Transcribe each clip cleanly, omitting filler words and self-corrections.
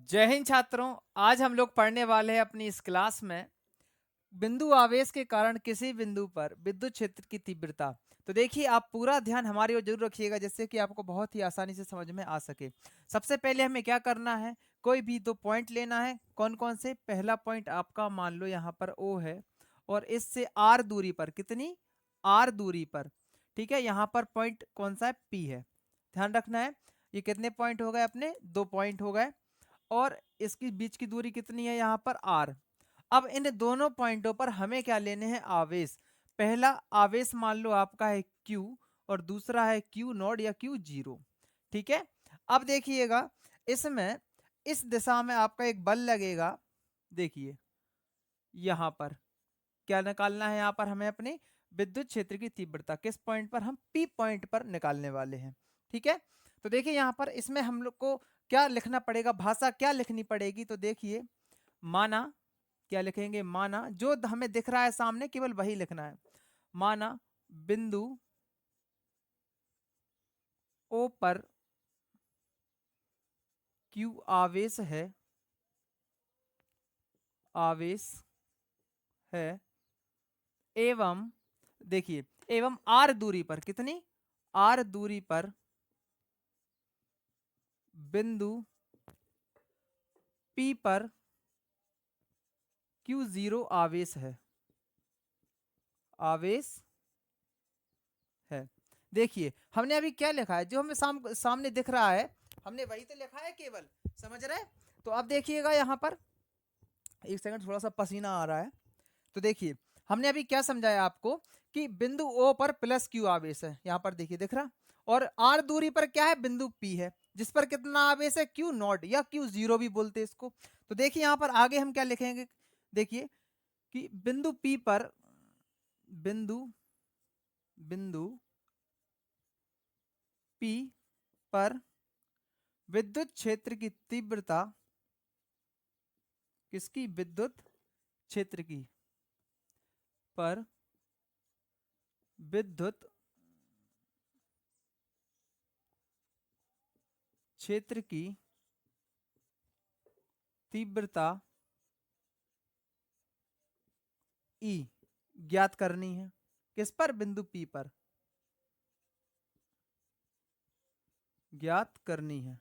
जय हिंद छात्रों। आज हम लोग पढ़ने वाले हैं अपनी इस क्लास में बिंदु आवेश के कारण किसी बिंदु पर विद्युत क्षेत्र की तीव्रता। तो देखिए, आप पूरा ध्यान हमारी ओर जरूर रखिएगा जिससे कि आपको बहुत ही आसानी से समझ में आ सके। सबसे पहले हमें क्या करना है, कोई भी दो पॉइंट लेना है। कौन कौन से? पहला पॉइंट आपका मान लो यहाँ पर O है और इससे R दूरी पर, कितनी R दूरी पर, ठीक है, यहाँ पर पॉइंट कौन सा है? P है। ध्यान रखना है। ये कितने पॉइंट हो गए अपने? दो पॉइंट हो गए। और इसकी बीच की दूरी कितनी है? यहाँ पर R। अब इन दोनों पॉइंटों पर हमें क्या लेने हैं? आवेश। पहला आवेश मान लो आपका है Q और दूसरा है Q नॉट या Q जीरो। ठीक है। अब देखिएगा, इसमें इस दिशा में आपका एक बल लगेगा। देखिए यहां पर क्या निकालना है? यहां पर हमें अपनी विद्युत क्षेत्र की तीव्रता किस पॉइंट पर? हम P पॉइंट पर निकालने वाले हैं। ठीक है। तो देखिए यहां पर इसमें हम लोग को क्या लिखना पड़ेगा, भाषा क्या लिखनी पड़ेगी? तो देखिए, माना, क्या लिखेंगे? माना, जो हमें दिख रहा है सामने केवल वही लिखना है। माना बिंदु O पर Q आवेश है, आवेश है, एवं देखिए, एवं R दूरी पर, कितनी? R दूरी पर बिंदु P पर Q जीरो आवेश है, आवेश है। देखिए हमने अभी क्या लिखा है, जो हमें सामने दिख रहा है हमने वही तो लिखा है केवल। समझ रहे? तो अब देखिएगा यहाँ पर, एक सेकंड, थोड़ा सा पसीना आ रहा है। तो देखिए हमने अभी क्या समझाया आपको कि बिंदु O पर प्लस Q आवेश है, यहाँ पर देखिए दिख रहा। और R दूरी पर क्या है? बिंदु P है, जिस पर कितना आवेश है? Q नॉट या Q जीरो भी बोलते हैं इसको। तो देखिए यहाँ पर आगे हम क्या लिखेंगे? देखिए कि बिंदु P पर, बिंदु बिंदु P पर विद्युत क्षेत्र की तीव्रता, किसकी? विद्युत क्षेत्र की, पर विद्युत क्षेत्र की तीव्रता E ज्ञात करनी है। किस पर? बिंदु P पर ज्ञात करनी है।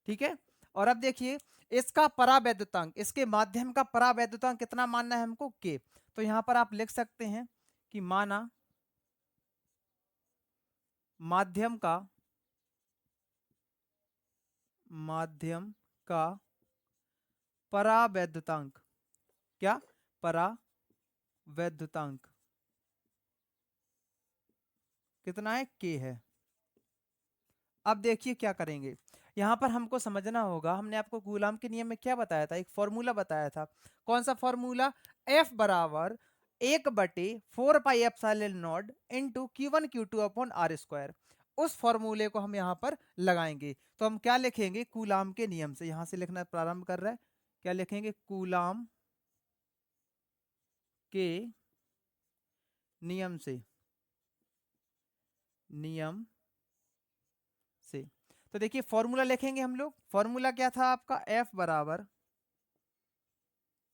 ठीक है। और अब देखिए, इसका परावैद्युतांक, इसके माध्यम का परावैद्युतांक कितना मानना है हमको? K। तो यहां पर आप लिख सकते हैं कि माना माध्यम का, माध्यम का परावैद्युतांक, क्या? परावैद्युतांक कितना है? K है। अब देखिए क्या करेंगे, यहां पर हमको समझना होगा, हमने आपको कूलाम के नियम में क्या बताया था? एक फॉर्मूला बताया था। कौन सा फॉर्मूला? F बराबर 1/4 pi epsilon not into Q1 Q2 upon R square. उस फॉर्मूले को हम यहाँ पर लगाएंगे। तो हम क्या लिखेंगे? कूलाम के नियम से, यहां से लिखना प्रारंभ कर रहा है। क्या लिखेंगे? कूलाम के नियम से, नियम से। तो देखिए फॉर्मूला लिखेंगे हम लोग। फॉर्मूला क्या था आपका? F बराबर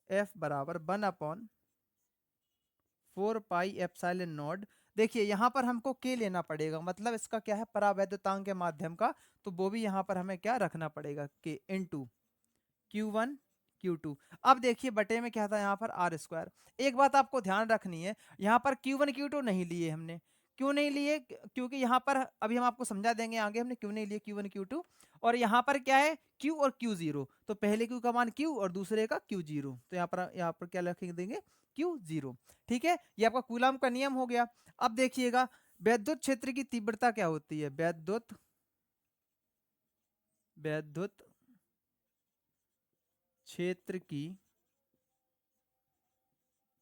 1/4 पाई एप्सिलॉन नॉट। देखिए यहां पर हमको K लेना पड़ेगा, मतलब इसका क्या है? परावैद्युतांक के माध्यम का। तो वो भी यहां पर हमें क्या रखना पड़ेगा? K into Q1 Q2। अब देखिए बटे में क्या था? यहाँ पर R स्क्वायर। एक बात आपको ध्यान रखनी है, यहाँ पर Q1 Q2 नहीं लिए हमने। क्यों नहीं लिए? क्योंकि यहाँ पर अभी हम आपको समझा देंगे आगे हमने क्यों नहीं लिए Q1 Q2। और यहाँ पर क्या है? Q और Q जीरो। तो पहले Q का मान Q और दूसरे का Q जीरो। तो यहाँ पर क्या लिख देंगे? Q zero. ठीक है, ये आपका कूलाम का नियम हो गया। अब देखिएगा, वैद्युत क्षेत्र की तीव्रता क्या होती है? वैद्युत वैद्युत क्षेत्र की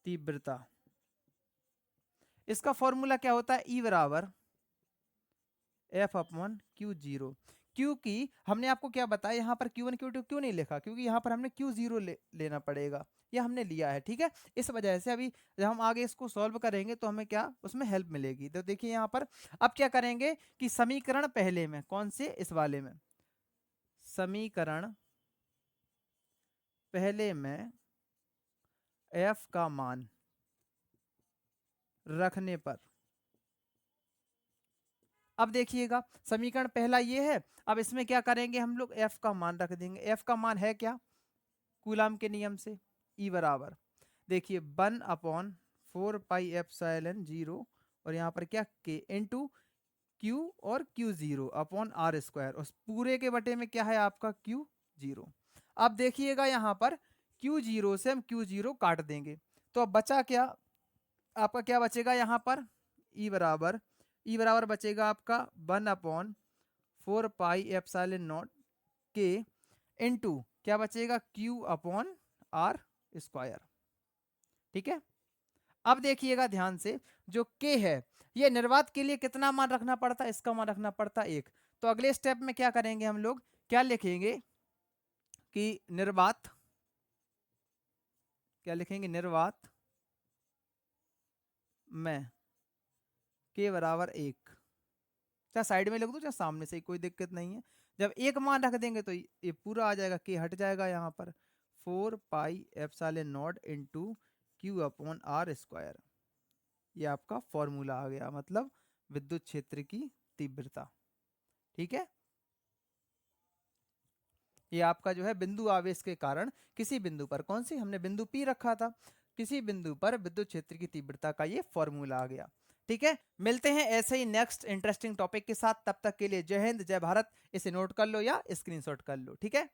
तीव्रता, इसका फॉर्मूला क्या होता है? E बराबर F/Q0। क्योंकि हमने आपको क्या बताया, यहाँ पर Q1 Q2 क्यों नहीं लिखा? क्योंकि यहाँ पर हमने Q0 लेना पड़ेगा, ये हमने लिया है। ठीक है, इस वजह से अभी जब हम आगे इसको सॉल्व करेंगे तो हमें क्या उसमें हेल्प मिलेगी। तो देखिए यहाँ पर अब क्या करेंगे कि समीकरण पहले में, कौन से? इस वाले में। समीकरण पहले में F का मान रखने पर, अब देखिएगा समीकरण पहला ये है। अब इसमें क्या करेंगे हम लोग, F का मान रख देंगे। F का मान है क्या, कूलाम के नियम से E बराबर, देखिए 1/4πε0 और यहाँ पर क्या K इंटू Q और Q0 अपॉन R स्क्वायर, उस पूरे के बटे में क्या है आपका Q0। अब देखिएगा यहाँ पर Q0 से हम Q0 काट देंगे, तो अब बचा क्या आपका, क्या बचेगा यहाँ पर E बराबर बचेगा आपका 1/4πε0 के इंटू क्या बचेगा Q अपॉन R स्क्वायर। ठीक है, अब देखिएगा ध्यान से, जो K है ये निर्वात के लिए कितना मान रखना पड़ता है, इसका मान रखना पड़ता है 1। तो अगले स्टेप में क्या करेंगे हम लोग, क्या लिखेंगे कि निर्वात, क्या लिखेंगे, निर्वात में K बराबर 1, चाहे साइड में लिख दो चाहे सामने से, कोई दिक्कत नहीं है। जब 1 मान रख देंगे तो ये पूरा आ जाएगा, K हट जाएगा यहाँ पर, 4πε0 into Q upon R square. ये आपका फॉर्मूला आ गया, मतलब विद्युत क्षेत्र की तीव्रता। ठीक है, ये आपका जो है बिंदु आवेश के कारण किसी बिंदु पर, कौन सी हमने बिंदु P रखा था, किसी बिंदु पर विद्युत क्षेत्र की तीव्रता का ये फॉर्मूला आ गया। ठीक है, मिलते हैं ऐसे ही नेक्स्ट इंटरेस्टिंग टॉपिक के साथ, तब तक के लिए जय हिंद जय भारत। इसे नोट कर लो या स्क्रीनशॉट कर लो। ठीक है।